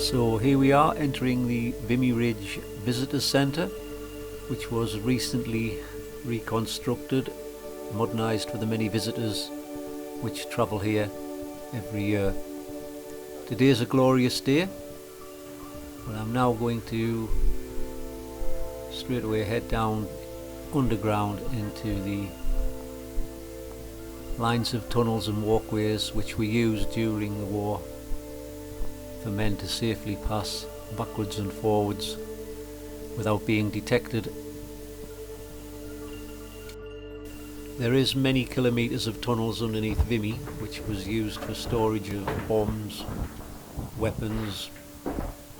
So here we are entering the Vimy Ridge Visitor Centre, which was recently reconstructed, modernised for the many visitors which travel here every year. Today is a glorious day, but I'm now going to straight away head down underground into the lines of tunnels and walkways which were used during the war for men to safely pass backwards and forwards without being detected. There is many kilometres of tunnels underneath Vimy, which was used for storage of bombs, weapons,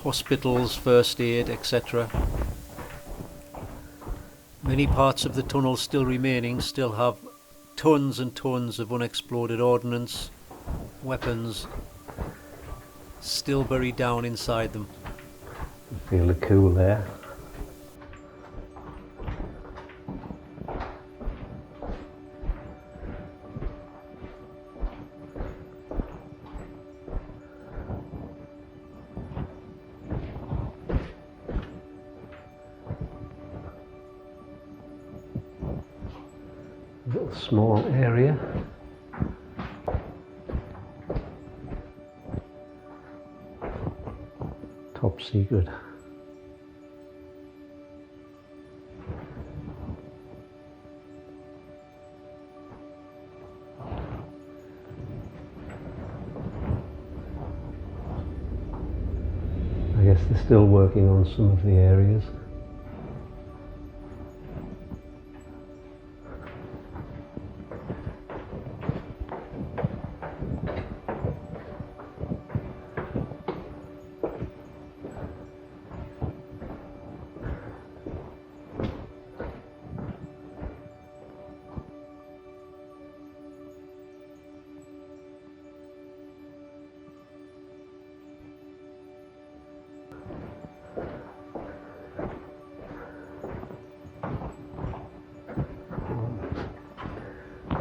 hospitals, first aid, etc. Many parts of the tunnel still remaining still have tons and tons of unexploded ordnance, weapons still buried down inside them. Feel the cool there. Little small area. Top secret. I guess they're still working on some of the areas.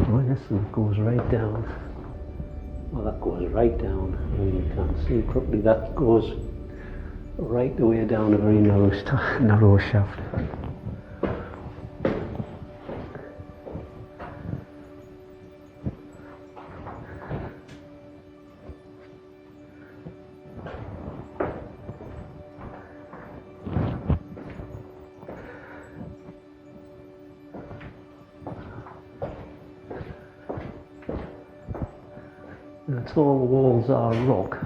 Well, this one goes right down. Well, that goes right down. I mean, you can't see properly. That goes right the way down a very narrow shaft. That's all the walls are rock.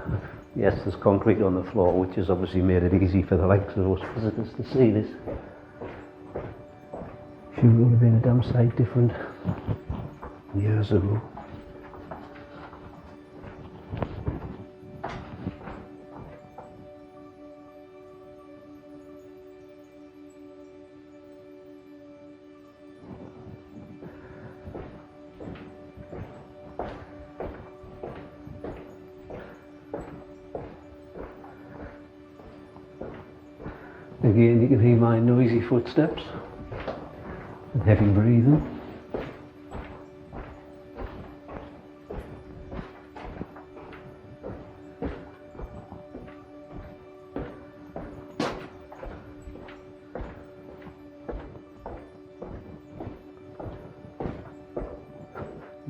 Yes, there's concrete on the floor, which has obviously made it easy for the likes of those visitors to see this. She would have been a damn sight different years ago. Again, you can hear my noisy footsteps and heavy breathing.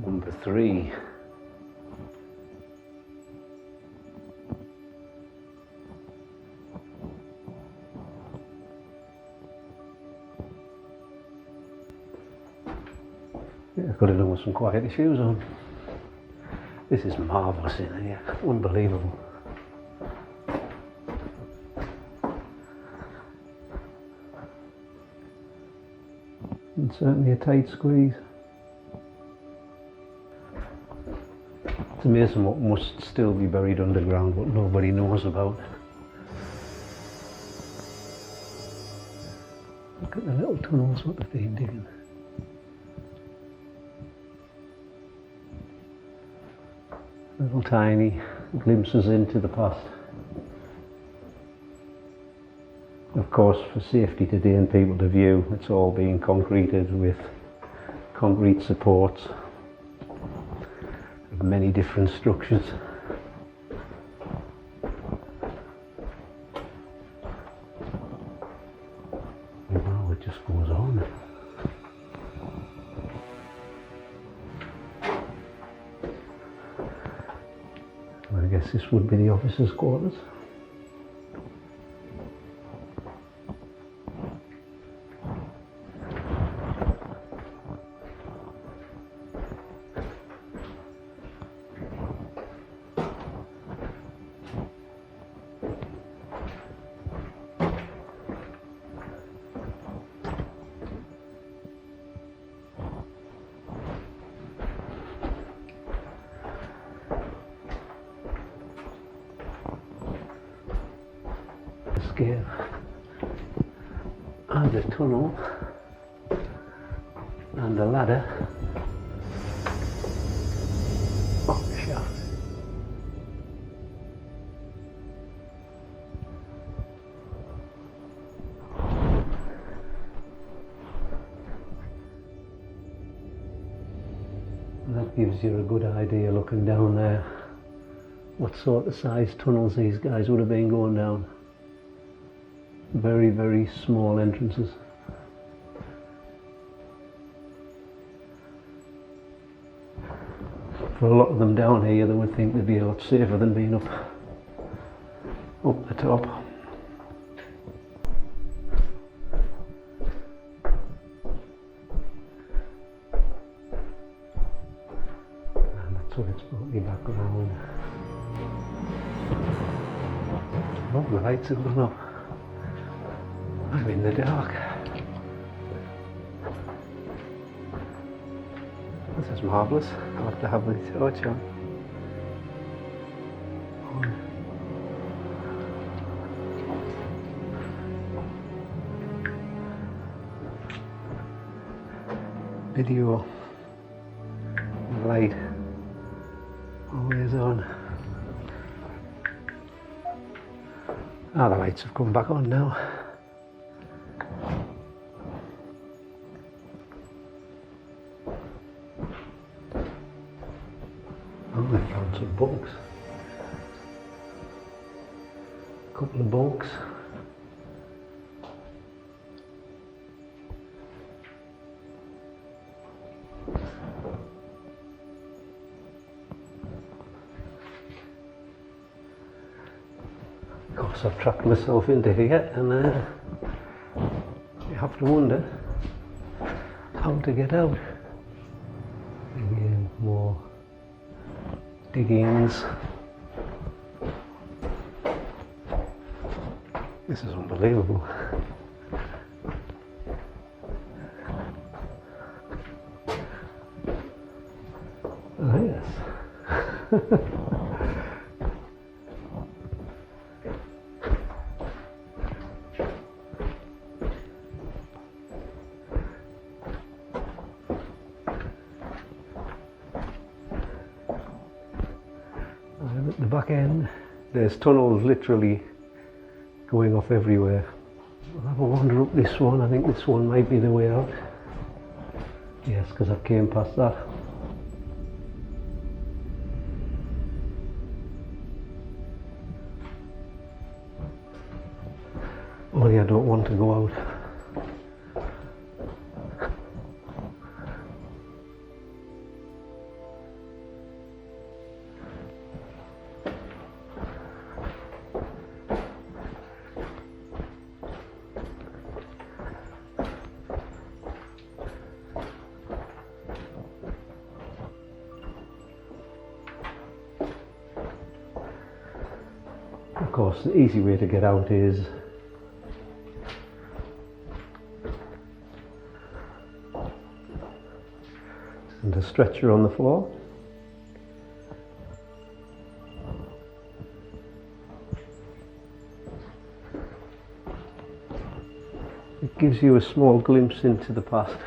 Number 3. Yeah, I could have done with some quieter shoes on. This is marvellous in here, unbelievable. And certainly a tight squeeze. It's amazing what must still be buried underground, what nobody knows about. Look at the little tunnels, what they've been digging. Little tiny glimpses into the past. Of course, for safety today and people to view, it's all being concreted with concrete supports of many different structures. guess this would be the officers' quarters. Escape and a tunnel and a ladder up the shaft. And that gives you a good idea looking down there what sort of size tunnels these guys would have been going down. Very, very small entrances. For a lot of them down here, they would think they'd be a lot safer than being up the top. And that's what it's brought me back around. Oh, the lights have gone up. I'm in the dark. This is marvellous. I'll have to have the torch on. Video. Light. Always on. Ah, the lights have come back on now. I found some bunks. A couple of bunks. Of course, I've trapped myself into here, and you have to wonder how to get out. Again, more diggings. This is unbelievable. Oh yes. At the back end, there's tunnels literally going off everywhere. I'll have a wander up this one. I think this one might be the way out. Yes, because I came past that. Only I don't want to go out. Of course, the easy way to get out is send a stretcher on the floor. It gives you a small glimpse into the past.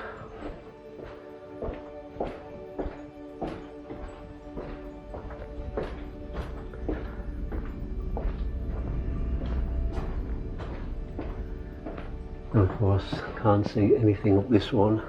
And of course, can't see anything up this one.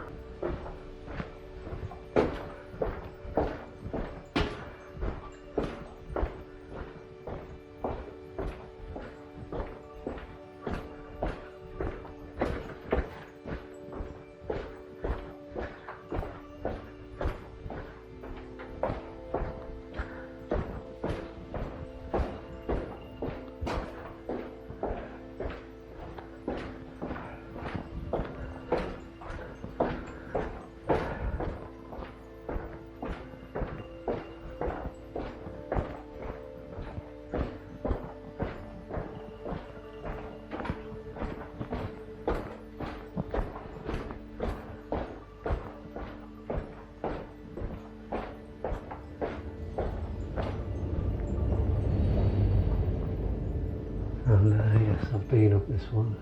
Yes, I've been up this one.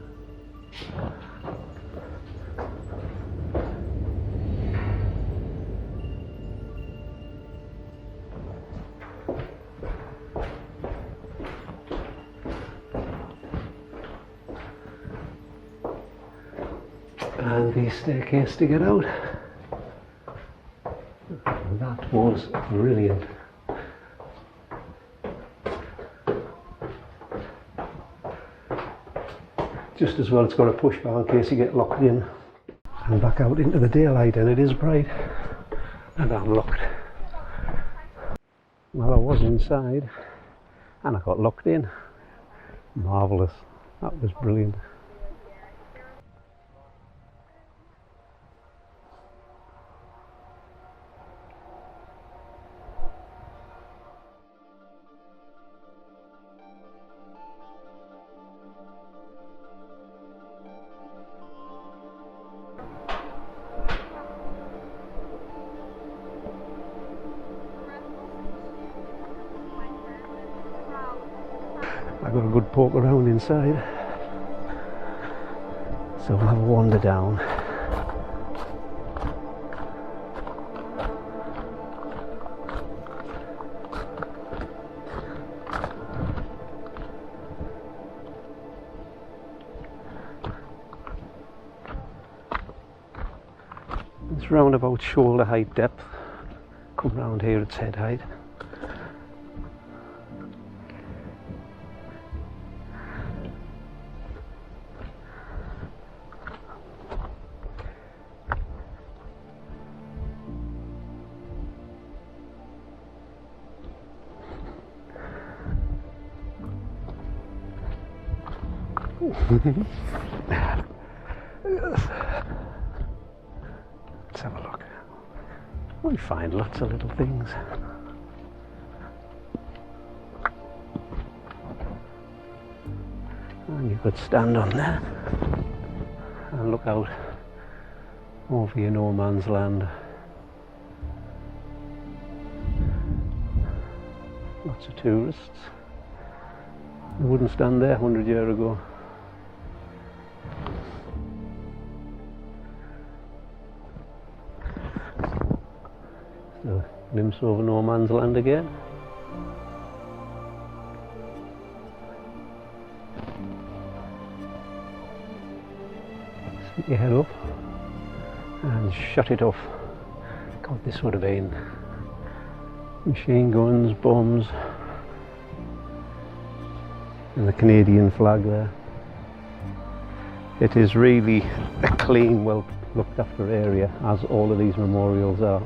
And the staircase to get out. That was brilliant. Just as well it's got a push bar in case you get locked in. And back out into the daylight, and it is bright. And I'm locked. Well, I was inside and I got locked in. Marvellous. That was brilliant. I got a good poke around inside, so we'll have a wander down. It's round about shoulder height depth. Come round here, it's head height. Let's have a look. We find lots of little things. And you could stand on there and look out over your no man's land. Lots of tourists. They wouldn't stand there 100 years ago. So, glimpse over no man's land again. Stick your head up and shut it off. God, this would have been machine guns, bombs, and the Canadian flag there. It is really a clean, well looked after area, as all of these memorials are.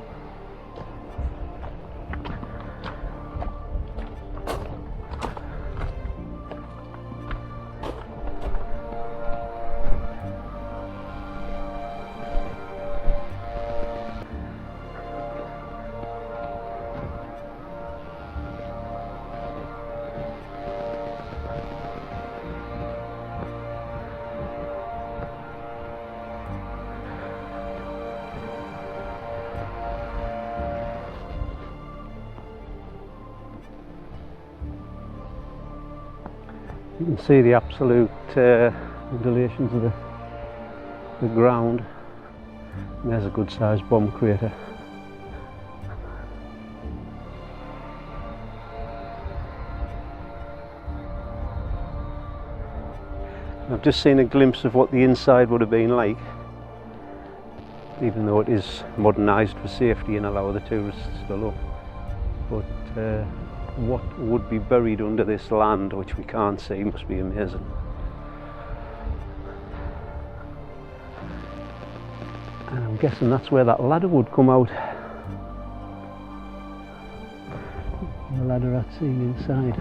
You can see the absolute undulations of the ground. And there's a good sized bomb crater. I've just seen a glimpse of what the inside would have been like, even though it is modernised for safety and allow the tourists to look. But what would be buried under this land, which we can't see, must be amazing. And I'm guessing that's where that ladder would come out. The ladder I'd seen inside.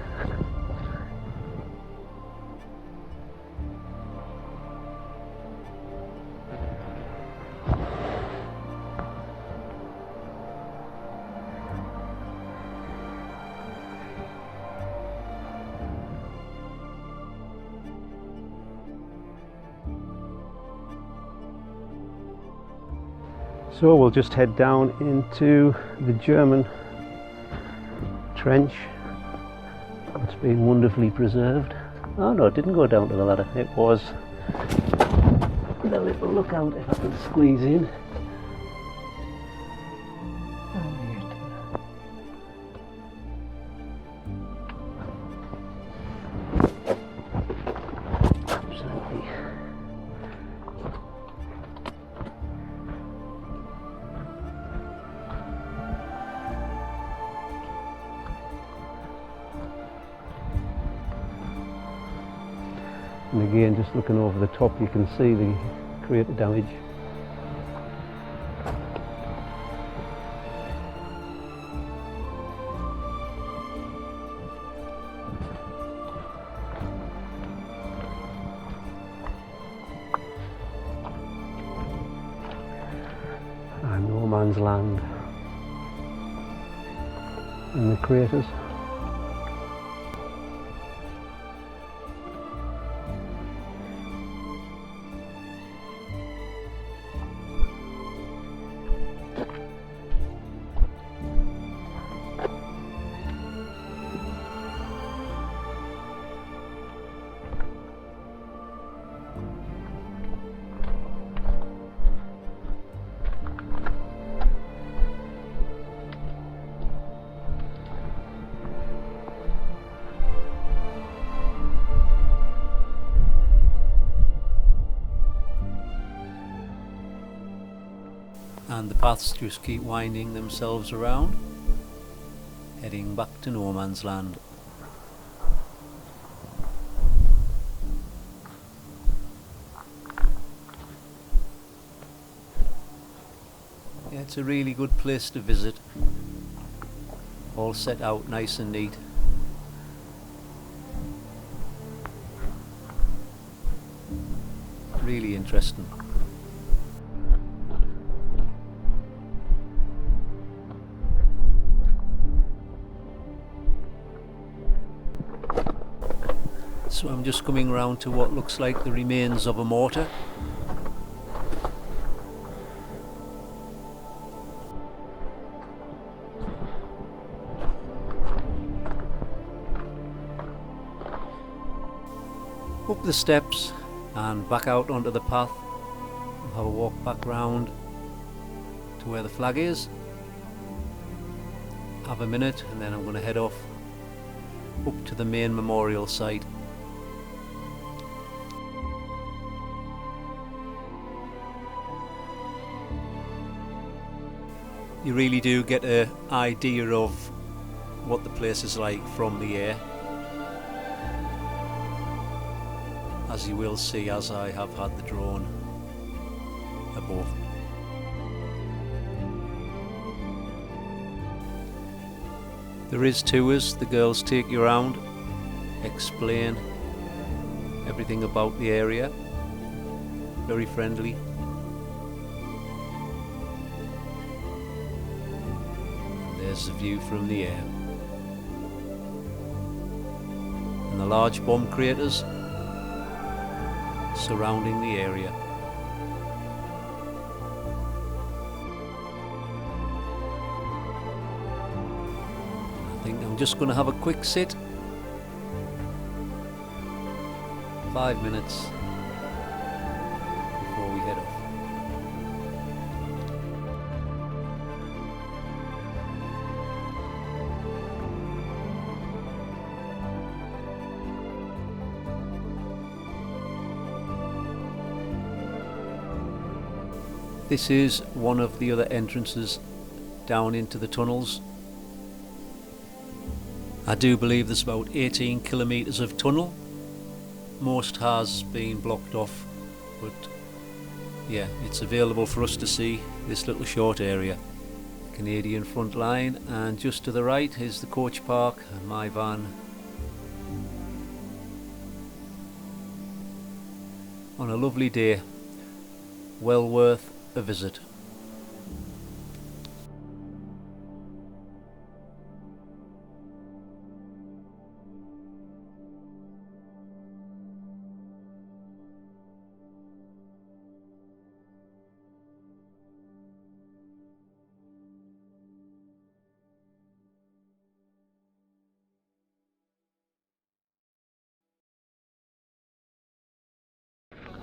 So we'll just head down into the German trench. It's been wonderfully preserved. Oh no, it didn't go down to the ladder. It was the little lookout, if I can squeeze in. Absolutely. And again, just looking over the top, you can see the crater damage. And no man's land in the craters. And the paths just keep winding themselves around, heading back to no man's land. Yeah, it's a really good place to visit, all set out nice and neat. Really interesting. So I'm just coming round to what looks like the remains of a mortar. Up the steps and back out onto the path. We'll have a walk back round to where the flag is. Have a minute and then I'm going to head off up to the main memorial site. You really do get an idea of what the place is like from the air, as you will see as I have had the drone above. There is tours, the girls take you around, explain everything about the area, very friendly. There's the view from the air. And the large bomb craters surrounding the area. I think I'm just going to have a quick sit. 5 minutes before we head off. This is one of the other entrances down into the tunnels. I do believe there's about 18 kilometres of tunnel. Most has been blocked off, but yeah, it's available for us to see this little short area. Canadian front line, and just to the right is the coach park and my van. On a lovely day, well worth a visit.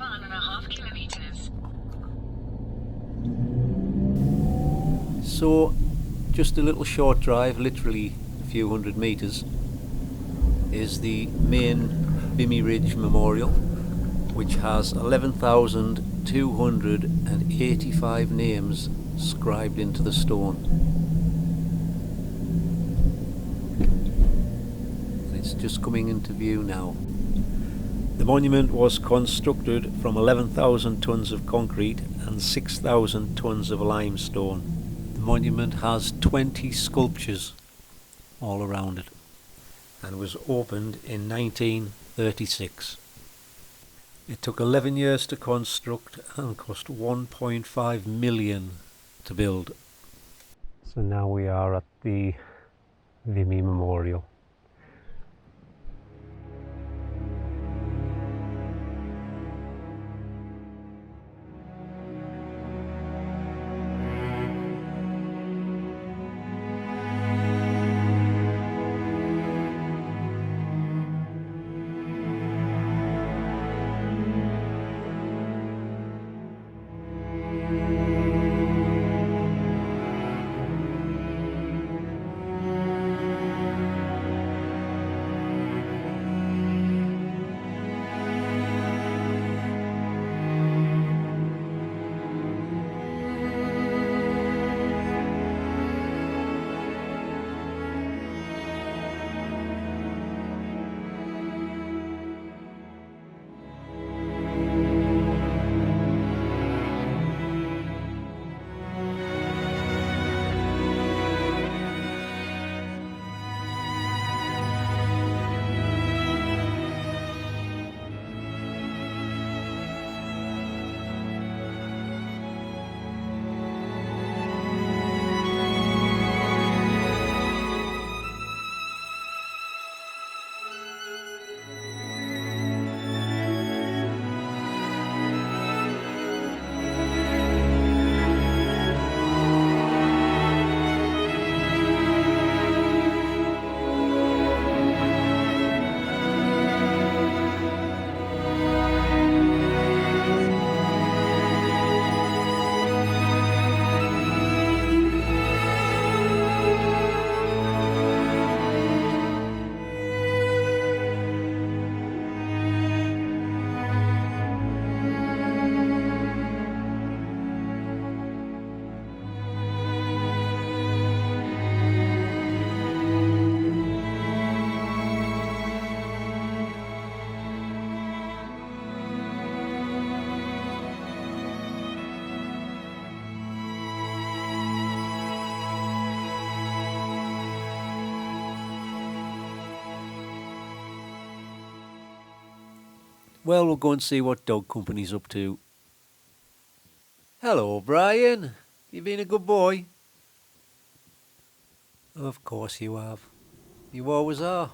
1.5 kilometers. So, just a little short drive, literally a few hundred meters, is the main Vimy Ridge Memorial, which has 11,285 names scribed into the stone. And it's just coming into view now. The monument was constructed from 11,000 tons of concrete and 6,000 tons of limestone. The monument has 20 sculptures all around it and was opened in 1936. It took 11 years to construct and cost 1.5 million to build. So now we are at the Vimy Memorial. Well, we'll go and see what dog company's up to. Hello, Brian. You been a good boy? Of course you have. You always are.